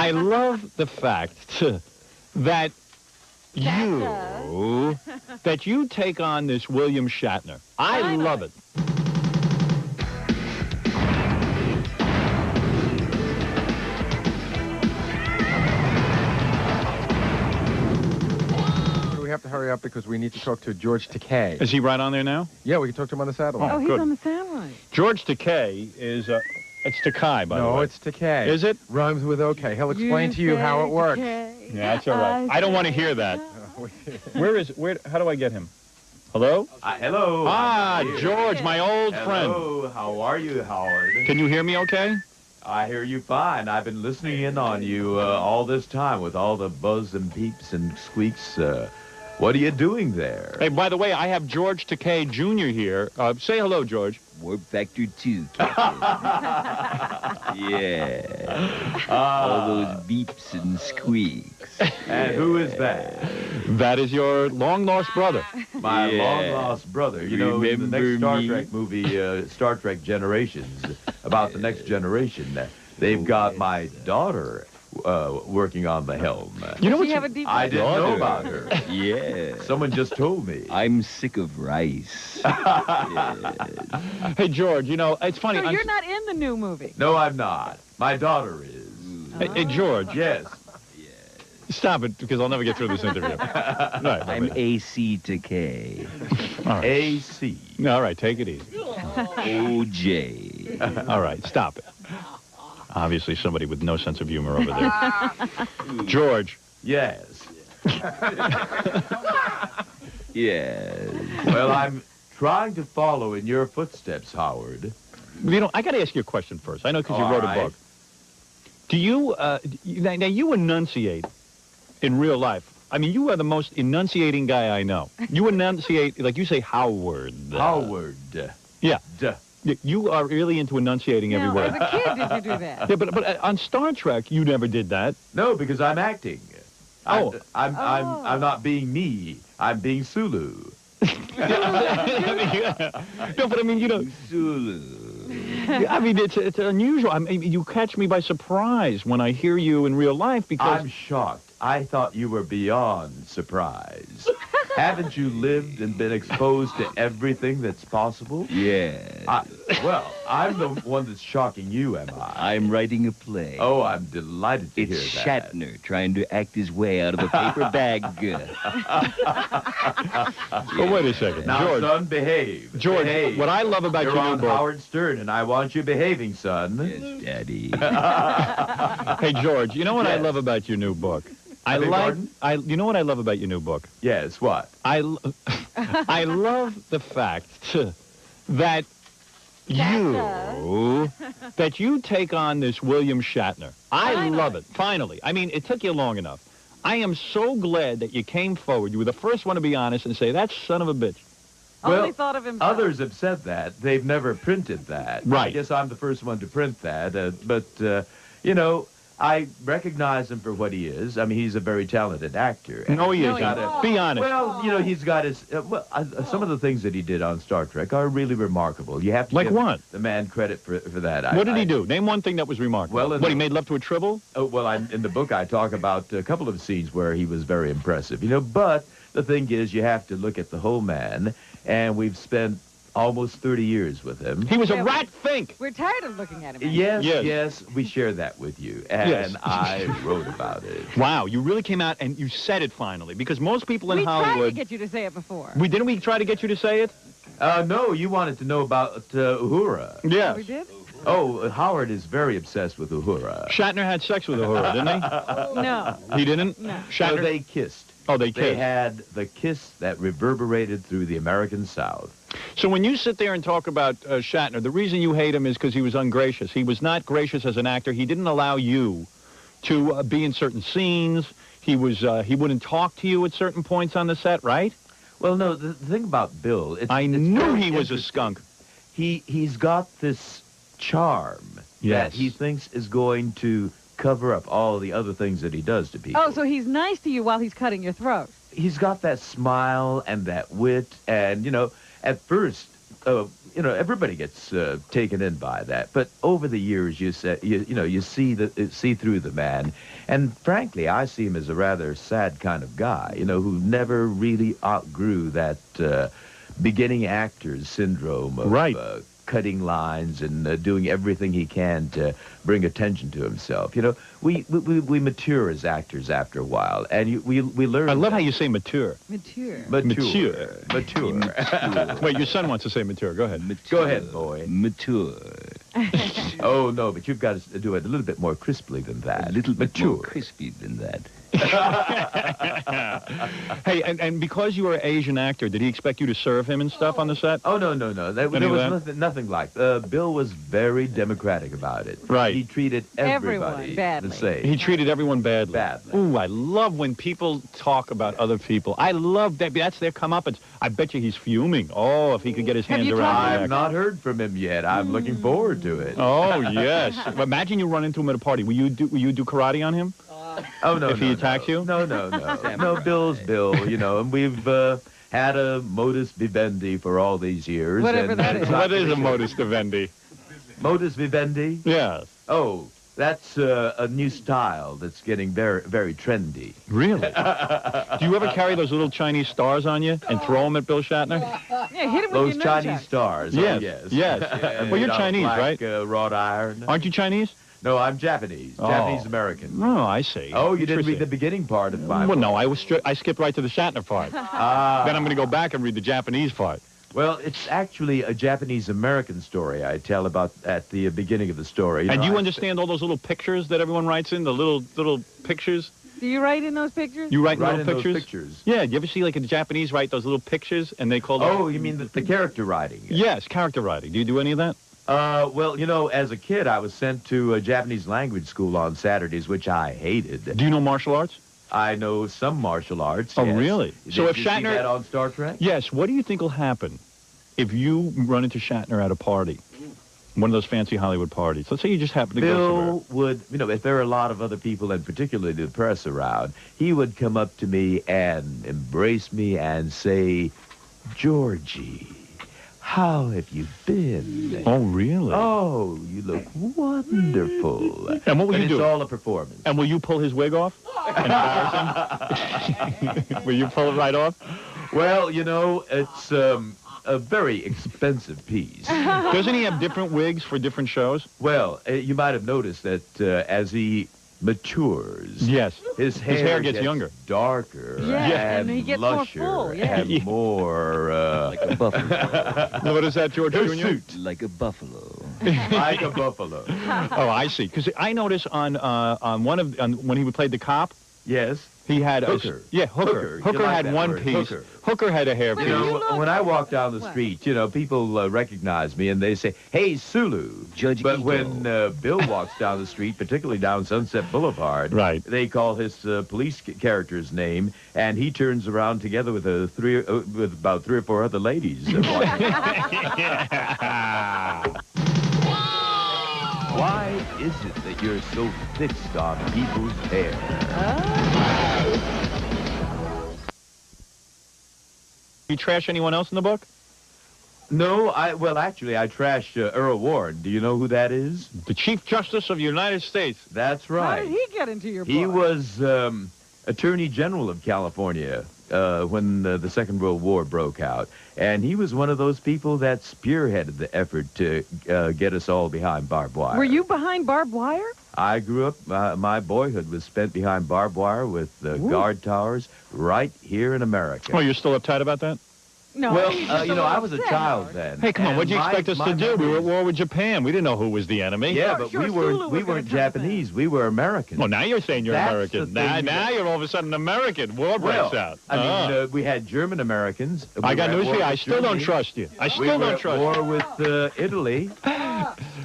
I love the fact that you take on this William Shatner. I love it. We have to hurry up because we need to talk to George Takei. Is he right on there now? Yeah, we can talk to him on the satellite. Oh, he's good. on the satellite. George Takei is, it's Takei, by the way. No, it's Takei. Is it? Rhymes with okay. He'll explain to you how it works. Yeah, that's all right. I don't want to hear that. How do I get him? Hello? Hello. Ah, George, my old friend. Hello. How are you, Howard? Can you hear me okay? I hear you fine. I've been listening in on you all this time with all the buzz and peeps and squeaks. What are you doing there? Hey, by the way, I have George Takei Jr. here. Say hello, George. Warp Factor 2. Yeah. All those beeps and squeaks. And who is that? That is your long-lost brother. My long-lost brother. You know, in the next Star me? Trek movie, Star Trek Generations, about the next generation, they've got my daughter working on the helm. You know Does what? she have a deep I voice? didn't know about her. Yeah. Someone just told me. I'm sick of rice. Yes. Hey, George, you know, it's funny. So you're not in the new movie? No, I'm not. My daughter is. Hey, George. Yes. Stop it, because I'll never get through this interview. Right, I'm AC Takei. all right. AC. All right, take it easy. OJ. All right, stop it. Obviously, somebody with no sense of humor over there. George. Yes. Yes. Well, I'm trying to follow in your footsteps, Howard. You know, I got to ask you a question first. I know because you All wrote right. a book. Do you, now you enunciate in real life. I mean, you are the most enunciating guy I know. You enunciate, like you say Howard. Howard. Yeah. Duh. You are really into enunciating every Now, word. as a kid, did you do that? Yeah, but on Star Trek, you never did that. No, because I'm acting. Oh. I'm not being me. I'm being Sulu. No, but I mean, you know, Zulu. I mean, it's unusual. I mean, you catch me by surprise when I hear you in real life because I'm shocked. I thought you were beyond surprise. Haven't you lived and been exposed to everything that's possible? Yes. Well, I'm the one that's shocking you, am I? I'm writing a play. Oh, I'm delighted to It's hear that. Shatner trying to act his way out of a paper bag. Well, wait a second, Now, George. son, behave. George, behave. what I love about You're your new on book. Howard Stern, and I want you behaving, son. Yes, Daddy. Hey, George, you know what I Yes. love about your new book? beg pardon? You know what I love about your new book? Yes, what? I love the fact that you take on this William Shatner. I love it. Finally. I mean, it took you long enough. I am so glad that you came forward. You were the first one to be honest and say, that son of a bitch. Only thought of himself. Others have said that. They've never printed that. Right. I guess I'm the first one to print that. But you know, I recognize him for what he is. I mean, he's a very talented actor. No, he No, isn't. he isn't. Be honest. Well, you know, he's got his... some of the things that he did on Star Trek are really remarkable. You have to Like give what? the man credit for that. What did he do? Name one thing that was remarkable. Well, What, he made love to a tribble? Oh, well, in the book, I talk about a couple of scenes where he was very impressive. You know, but the thing is, you have to look at the whole man, and we've spent almost 30 years with him. He was a Yeah, rat fink. We're tired of looking at him. Yes, Yes. yes, we share that with you, and Yes. I wrote about it. Wow, you really came out and you said it finally. Because most people in We tried to Hollywood... get you to say it before. Didn't we try to get you to say it? No, you wanted to know about Uhura. Yes. We did? Oh, Howard is very obsessed with Uhura. Shatner had sex with Uhura, didn't No. he? He didn't? No. So Shatner? they kissed. Oh, they They kissed. had the kiss that reverberated through the American South. So when you sit there and talk about Shatner, the reason you hate him is because he was ungracious. He was not gracious as an actor. He didn't allow you to be in certain scenes. He wouldn't talk to you at certain points on the set, right? Well, no, the thing about Bill... I it's knew very he was a interesting. skunk. He's got this charm Yes. that he thinks is going to cover up all the other things that he does to people. Oh, so he's nice to you while he's cutting your throat. He's got that smile and that wit, and, you know, at first, everybody gets taken in by that. But over the years, you see through the man, and frankly, I see him as a rather sad kind of guy, who never really outgrew that beginning actor's syndrome of Right. Cutting lines and doing everything he can to bring attention to himself. We mature as actors after a while, and we learn. I love how you say mature. Mature. mature. Wait, your son wants to say mature. Go ahead. Go ahead, boy. Mature. Oh no, but you've got to do it a little bit more crisply than that. A little bit mature. more crispy than that. Hey, and because you were an Asian actor, did he expect you to serve him and stuff on the set? Oh no. There Any of was that? nothing like. Bill was very democratic about it. Right. He treated Everyone everybody badly. the same. He treated everyone badly. Badly. Ooh, I love when people talk about other people. I love that. That's their comeuppance. I bet you he's fuming. Oh, if he could get his Have hands you around talked to the I've actor. not heard from him yet. I'm looking forward to it. Oh, yes. Imagine you run into him at a party. Will you do karate on him? Oh no. If he attacks you? No. No, Bill's Bill. And we've had a modus vivendi for all these years. Whatever and that it's is. not What is a really- modus vivendi? Modus vivendi? Yes. Oh, that's a new style that's getting very, very trendy. Really? Do you ever carry those little Chinese stars on you and throw them at Bill Shatner? Yeah, hit him Those with your Chinese nunchucks. stars. Yes, Oh, yes. yes. Well, you're Made out of Chinese, black, right? Wrought iron. Aren't you Chinese? No, I'm Japanese. Oh. Japanese American. Oh, I see. Oh, you didn't read the Interesting. beginning part of my Well, book. no, I skipped right to the Shatner part. Ah. Then I'm going to go back and read the Japanese part. Well, it's actually a Japanese-American story I tell about at the beginning of the story. And know, you I- understand all those little pictures that everyone writes in? The little pictures? Do you write in those pictures? You write Right little in pictures? those pictures. Yeah, do you ever see like in the Japanese write those little pictures and they call them... Oh, you mean the character writing? Yes, character writing. Do you do any of that? Well, as a kid, I was sent to a Japanese language school on Saturdays, which I hated. Do you know martial arts? I know some martial arts. Oh, yes. really? Did So if you see Shatner- that on Star Trek? Yes, what do you think will happen if you run into Shatner at a party? One of those fancy Hollywood parties. Let's say you just happen to go somewhere. Bill would, if there are a lot of other people, and particularly the press around, he would come up to me and embrace me and say, Georgie, how have you been? Oh, really? Oh, you look wonderful. And what will But you it's do? all a performance. And will you pull his wig off? And embarrass him? Will you pull it right off? Well, it's a very expensive piece. Doesn't he have different wigs for different shows? Well, you might have noticed that as he matures, Yes. his hair gets younger. darker, Yeah, and and he gets more lusher, full, yeah. and more Like a buffalo. What is that, George Jr.? Like a buffalo. like a buffalo. Oh, I see. Because I noticed on when he played the cop, Yes. he had Hooker. Hooker. Hooker. You Hooker like had that one word, piece. Hooker. Hooker had a hairpiece. You look When I walk down the What? street, people recognize me and they say, "Hey, Sulu." Judge But Ego. when Bill walks down the street, particularly down Sunset Boulevard, Right. they call his police character's name, and he turns around together with with about 3 or 4 other ladies. Why is it that you're so fixed on people's hair? You trash anyone else in the book? No, actually, I trashed Earl Warren. Do you know who that is? The Chief Justice of the United States. That's How right. did he get into your book? He was Attorney General of California when the Second World War broke out. And he was one of those people that spearheaded the effort to get us all behind barbed wire. Were you behind barbed wire? I grew up, my boyhood was spent behind barbed wire with guard towers right here in America. Oh, you're still uptight about that? No. Well, he's just a I little was a upset, child Howard. then. Hey, come on, and what'd you expect us to do? We were at war with Japan. We didn't know who was the enemy. Yeah, Sure, but sure, we Sulu weren't was gonna weren't turn us in. Japanese. We were Americans. Well, now you're saying you're That's American. the Now, thing now that- you're all of a sudden American. War breaks out. I mean, we had German Americans. I got We were news at for you. war I with still don't Germany. trust you. I We still were don't at trust you. war with Italy.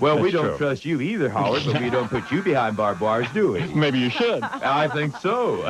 Well, we That's don't true. trust you either, Howard, but we don't put you behind barbed wires, do we? Maybe you should. I think so.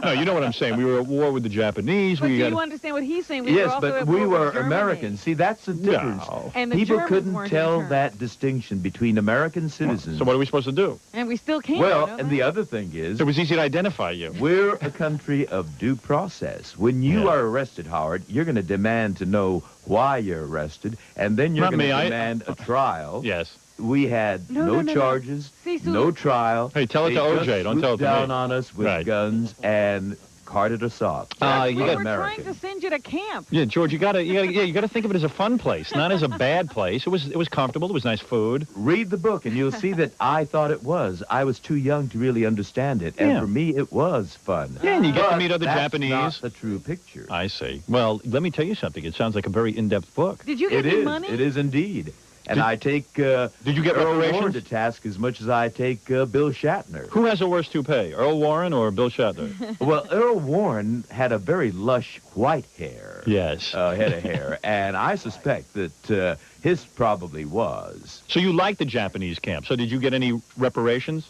No, you know what I'm saying. We were at war with the Japanese. But We do got you understand what he's saying? saying we were Yes, also but at we war with were Germany. Americans. See, that's the difference. No. And the People Germans couldn't weren't in tell turn. that distinction between American citizens. So what are we supposed to do? And we still can't. Well, you know and that? the other thing is, It was easy to identify you. we're a country of due process. When you Yeah. are arrested, Howard, you're going to demand to know why you're arrested, and then you're Not going to me, demand a trial. Yes. We had No, no. charges, Cecil- no trial. Hey, tell it They to just OJ, don't tell it to swooped down me. on us with Right. guns and carted us off. You we got were trying American. to send you to camp. Yeah, George, you gotta think of it as a fun place, not as a bad place. It was comfortable. It was nice food. Read the book, and you'll see that I thought it was. I was too young to really understand it, and Yeah. for me, it was fun. Yeah, and you get to But meet other that's Japanese. not the true picture. I see. Well, let me tell you something. It sounds like a very in-depth book. Did you get It any is. money? It is indeed. And Did- I take Did you get Earl Warren reparations? to task as much as I take Bill Shatner. Who has a worse toupee, Earl Warren or Bill Shatner? Well, Earl Warren had a very lush white hair. Yes. Head of hair, and I suspect that his probably was. So you liked the Japanese camp. So did you get any reparations?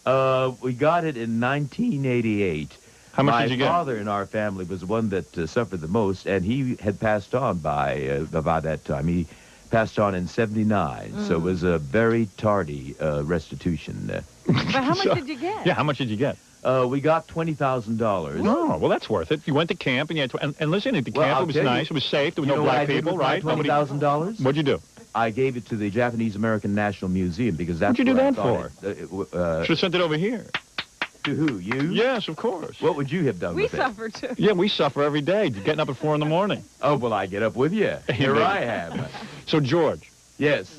We got it in 1988. How much My did you get? father in our family was the one that suffered the most, and he had passed on by that time. He passed on in 79, so it was a very tardy restitution. But how much did you get? Yeah, how much did you get? We got $20,000. Oh, well, that's worth it. You went to camp, and you had and listen, at the Well, camp, I'll it was tell you- nice. It was safe. There were You no know what black I did people, with my right? Nobody. $20,000? What'd you do? I gave it to the Japanese American National Museum because that's What'd you do where I that thought for? Should have sent it over here. to who? You? Yes, of course. What would you have done We with it? suffered too. Yeah, we suffer every day, getting up at 4 in the morning. Oh, well, I get up with you. Here baby. I am. So, George, Yes.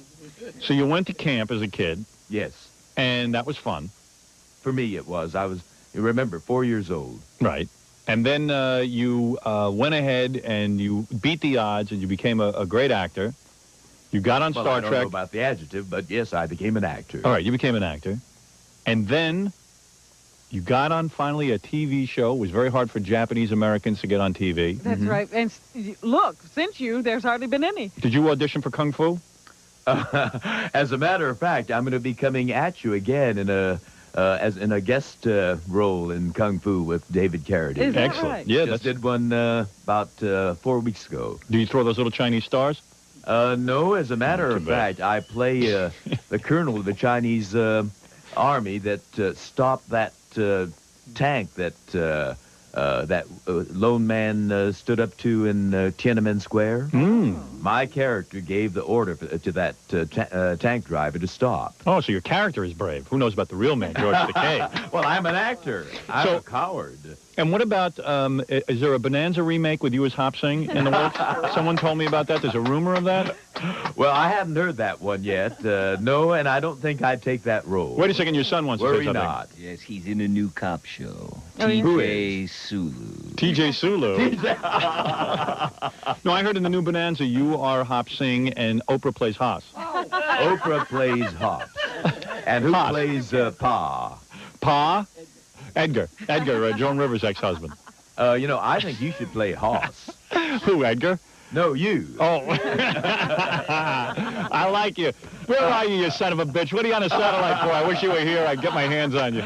so you went to camp as a kid, Yes. and that was fun, For me, it was. I was, you remember, 4 years old. right? And then you went ahead and you beat the odds, and you became a great actor. You got on Well, Star I don't Trek. know about the adjective, but yes, I became an actor. All right, you became an actor. And then you got on finally a TV show. It was very hard for Japanese Americans to get on TV. That's right. And look, since there's hardly been any. Did you audition for Kung Fu? As a matter of fact, I'm going to be coming at you again in a guest role in Kung Fu with David Carradine. Is that Excellent. right? Yeah, Just that's. did one about 4 weeks ago. Do you throw those little Chinese stars? No, as a matter Too of bad. fact, I play the colonel of the Chinese army that stopped that tank that lone man stood up to in Tiananmen Square. My character gave the order to that tank driver to stop. Oh, so your character is brave. Who knows about the real man, George Takei? Well, I'm an actor. I'm So- a coward. And what about, is there a Bonanza remake with you as Hop Sing in the works? Someone told me about that. There's a rumor of that. Well, I haven't heard that one yet. No, and I don't think I'd take that role. Wait a second, your son wants to say Worry something. not. Yes, he's in a new cop show. Oh, yeah? Who TJ Sulu. TJ Sulu. No, I heard in the new Bonanza you are Hop Sing and Oprah plays Haas. Oprah plays Hops. And who Hops. plays Pa? Pa? Edgar, Joan Rivers' ex-husband. I think you should play Hoss. Who, Edgar? No, you. Oh. I like you. Where are you, you son of a bitch? What are you on a satellite for? I wish you were here. I'd get my hands on you.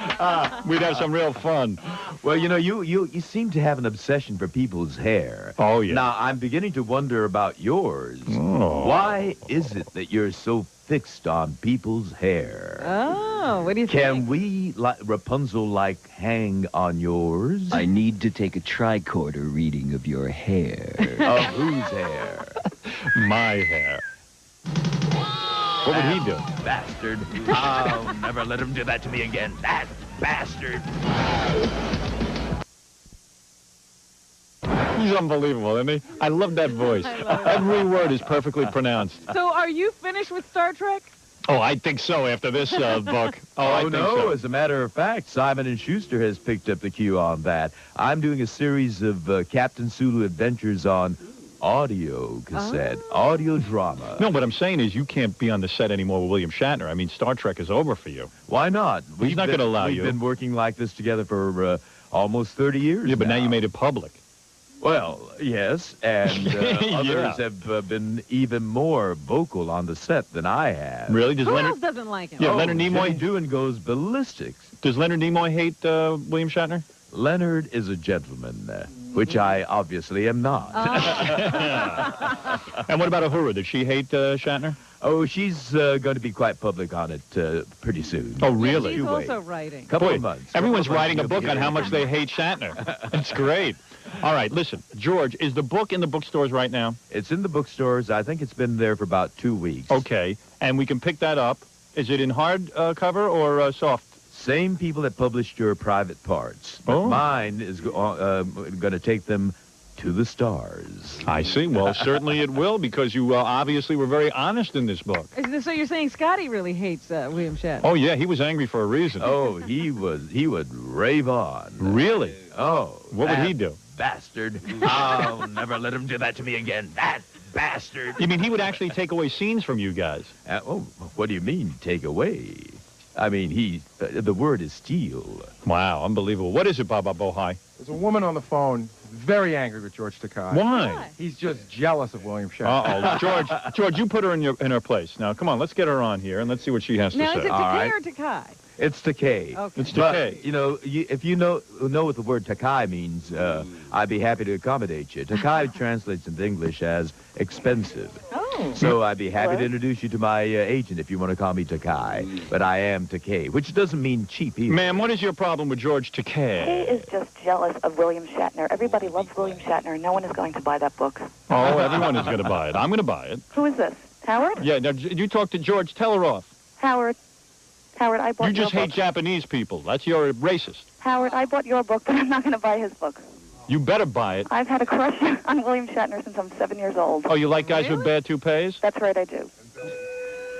We'd have some real fun. Well, you seem to have an obsession for people's hair. Oh, yeah. Now, I'm beginning to wonder about yours. Oh. Why is it that you're so fixed on people's hair? Oh, what do you Can think? we, Rapunzel-like, hang on yours? I need to take a tricorder reading of your hair. Of whose hair? My hair. What would he do? Bastard. I'll never let him do that to me again. That bastard. He's unbelievable, isn't he? I love that voice. I love it. Every word is perfectly pronounced. So are you finished with Star Trek? Oh, I think so after this book. I think no, so. as a matter of fact, Simon & Schuster has picked up the cue on that. I'm doing a series of Captain Sulu adventures on audio cassette, audio drama. No, what I'm saying is you can't be on the set anymore with William Shatner. I mean, Star Trek is over for you. Why not? He's not gonna allow you. We've been working like this together for almost 30 years Yeah, but now you made it public. Well, yes, and Yeah. others have been even more vocal on the set than I have. Really? Does Who Leonard else doesn't like him? Yeah, Oh, Leonard Nimoy- Jimmy Doohan goes ballistics. Does Leonard Nimoy hate William Shatner? Leonard is a gentleman. which I obviously am not. And what about Uhura? Did she hate Shatner? Oh, she's going to be quite public on it pretty soon. Oh, really? She's You wait. also writing. Couple Boy, of months. everyone's Couple of writing a months, you'll book be on how hearing much from they me. hate Shatner. It's great. All right, listen, George, is the book in the bookstores right now? It's in the bookstores. I think it's been there for about 2 weeks. Okay, and we can pick that up. Is it in hard cover or soft? Same people that published your private parts. But Oh. mine is going to take them to the stars. I see. Well, certainly it will, because you obviously were very honest in this book. So you're saying Scotty really hates William Shatner? Oh, yeah, he was angry for a reason. Oh, he would rave on. Really? Oh. What would that he do? Bastard. I'll never let him do that to me again. That bastard. You mean he would actually take away scenes from you guys? Oh, what do you mean, take away? I mean, the word is steal. Wow, unbelievable. What is it, Baba Bohai? There's a woman on the phone very angry with George Takei. Why? He's just jealous of William Shatner. Uh-oh. George, you put her in her place. Now, come on, let's get her on here, and let's see what she has to Now, say. is it All Takei right. or Takai? It's takei. Okay. It's But, Takei. you know, if you know what the word takai means, I'd be happy to accommodate you. Takai translates into English as expensive. Oh. So I'd be happy to introduce you to my agent if you want to call me Takai. But I am Takei, which doesn't mean cheap either. Ma'am, what is your problem with George Takei? He is just jealous of William Shatner. Everybody loves William Shatner. No one is going to buy that book. Oh, everyone is going to buy it. I'm going to buy it. Who is this? Howard? Yeah, now, you talk to George. Tell her off. Howard, I bought You your just hate book. Japanese people. That's your racist. Howard, I bought your book, but I'm not going to buy his book. You better buy it. I've had a crush on William Shatner since I'm 7 years old. Oh, you like guys with Really? bad toupees? That's right, I do.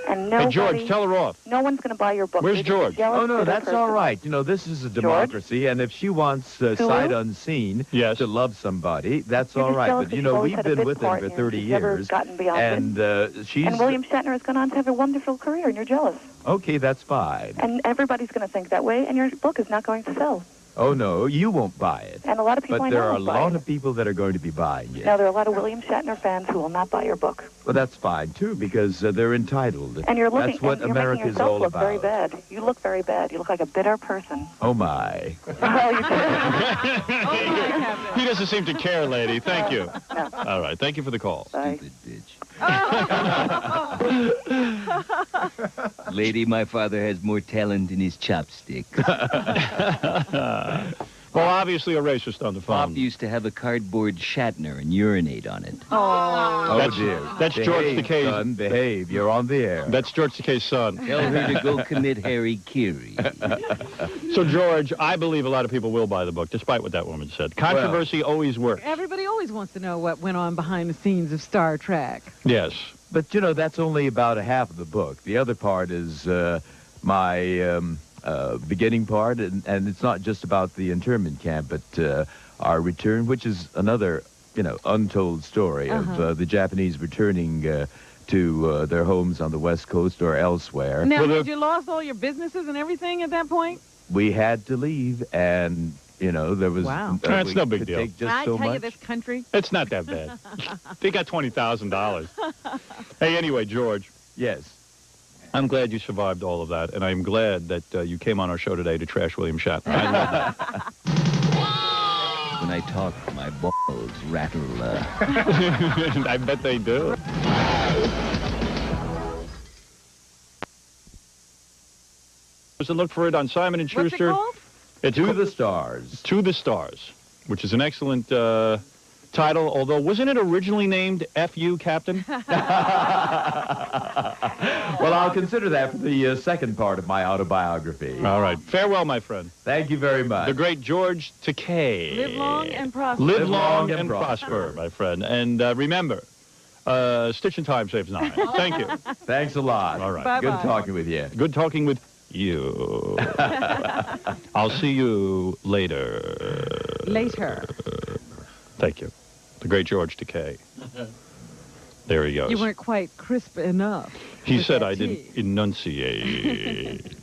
And Hey, nobody, George, tell her off. no one's going to buy your book. Where's You're just a George? jealous, Oh, no, bitter that's person. all right. You know, this is a democracy, and if she wants sight unseen Yes. to love somebody, that's You're all just right. jealous But, you that know, you've always we've had a been big with him part for in you. 30 You've never years, gotten beyond it. and she's... And William Shatner has gone on to have a wonderful career, and you're jealous. Okay, that's fine. And everybody's going to think that way, and your book is not going to sell. Oh, no, you won't buy it. And a lot of people But I there know are a won't buy lot it. of people that are going to be buying it. Now, there are a lot of William Shatner fans who will not buy your book. Well, that's fine, too, because they're entitled. And you're looking, That's what and you're America making is yourself all look about. very bad. You look very bad. You look like a bitter person. Oh, my. Well, you do. He doesn't seem to care, lady. Thank you. No. All right. Thank you for the call. Bye. Stupid bitch. Lady, my father has more talent in his chopstick. Well, obviously a racist on the Pop phone. used to have a cardboard Shatner and urinate on it. Oh, That's- dear. that's George Behave, Takei's- son, behave. You're on the air. That's George Takei's son. Tell her to go commit Harry Kiri. So, George, I believe a lot of people will buy the book, despite what that woman said. Controversy always works. Everybody always wants to know what went on behind the scenes of Star Trek. Yes. But, you know, that's only about a half of the book. The other part is my beginning part, and it's not just about the internment camp, but our return, which is another, you know, untold story of the Japanese returning to their homes on the West Coast or elsewhere. Now, Well, had you lost all your businesses and everything at that point? We had to leave, and, you know, there was... Wow. That's we no big could deal. take just Can I so tell you much. this country? It's not that bad. They got $20,000. Hey, anyway, George, Yes. I'm glad you survived all of that, and I'm glad that you came on our show today to trash William Shatner. I love that. When I talk, my balls rattle. I bet they do. So look for it on Simon & What's it Schuster. called? It's To the Stars. To the Stars, which is an excellent title, although wasn't it originally named F.U. Captain? Well, I'll consider that for the second part of my autobiography. All right. Farewell, my friend. Thank you very much. The great George Takei. Live long and prosper. Live long and prosper, my friend. And remember, stitch in time saves 9. Thank you. Thanks a lot. All right. Bye-bye. Good talking with you. Good talking with you. I'll see you later. Later. Thank you. The great George Takei. There he goes. You weren't quite crisp enough. He with said that I didn't tea. enunciate.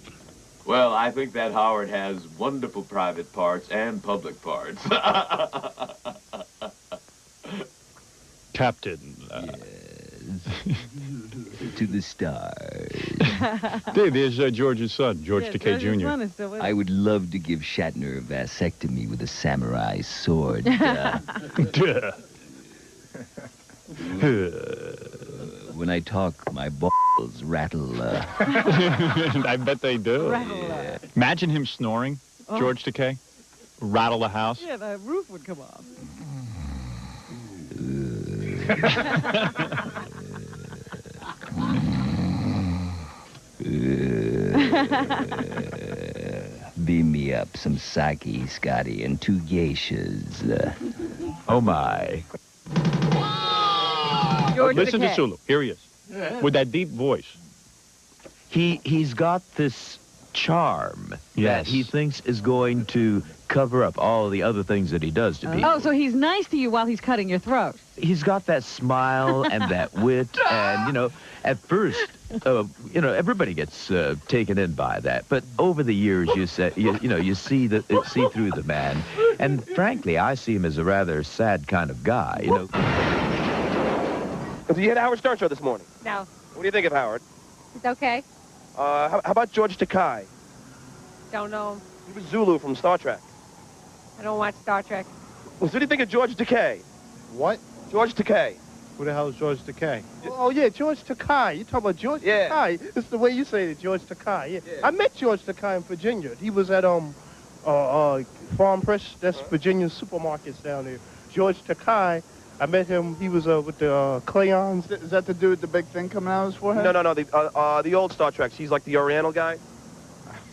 Well, I think that Howard has wonderful private parts and public parts. Captain. To the stars. There's George's son, George Yeah, Takei George's Jr. son is still with I us. would love to give Shatner a vasectomy with a samurai sword. When I talk, my balls rattle. I bet they do. Rattle. Imagine him snoring, Oh. George Takei. Rattle the house. Yeah, the roof would come off. Beam me up some sake, Scotty, and 2 geishas. Oh, my. George Listen to Takei. Sulu. Here he is. With that deep voice. He's got this charm Yes. that he thinks is going to cover up all the other things that he does to people. Oh, so he's nice to you while he's cutting your throat. He's got that smile and that wit, and at first, everybody gets taken in by that. But over the years, you see through the man, and frankly, I see him as a rather sad kind of guy. So you had a Howard Stern show this morning. No, What do you think of Howard? it's okay. How about George Takei? Don't know. He was Zulu from Star Trek. I don't watch Star Trek. Well, so what do you think of George Takei? What? George Takei. Who the hell is George Takei? Oh, yeah, George Takei. You talking about George Yeah. Takei? It's the way you say it, George Takei. Yeah. Yeah. I met George Takei in Virginia. He was at Farm Fresh. That's Virginia's supermarkets down there. George Takei. I met him. He was with the Clayons. Is that the dude with the big thing coming out of his forehead? No. The old Star Trek. He's like the Oriental guy.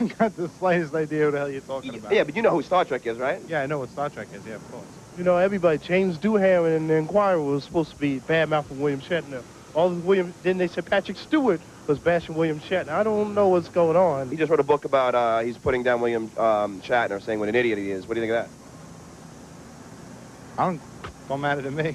I got the slightest idea what the hell you're talking about. Yeah, but you know who Star Trek is, right? Yeah, I know what Star Trek is. Yeah, of course. You know, everybody. James Doohan and the Inquirer was supposed to be bad-mouthing William Shatner. Then they said Patrick Stewart was bashing William Shatner. I don't know what's going on. He just wrote a book about he's putting down William Shatner, saying what an idiot he is. What do you think of that? Don't matter to me.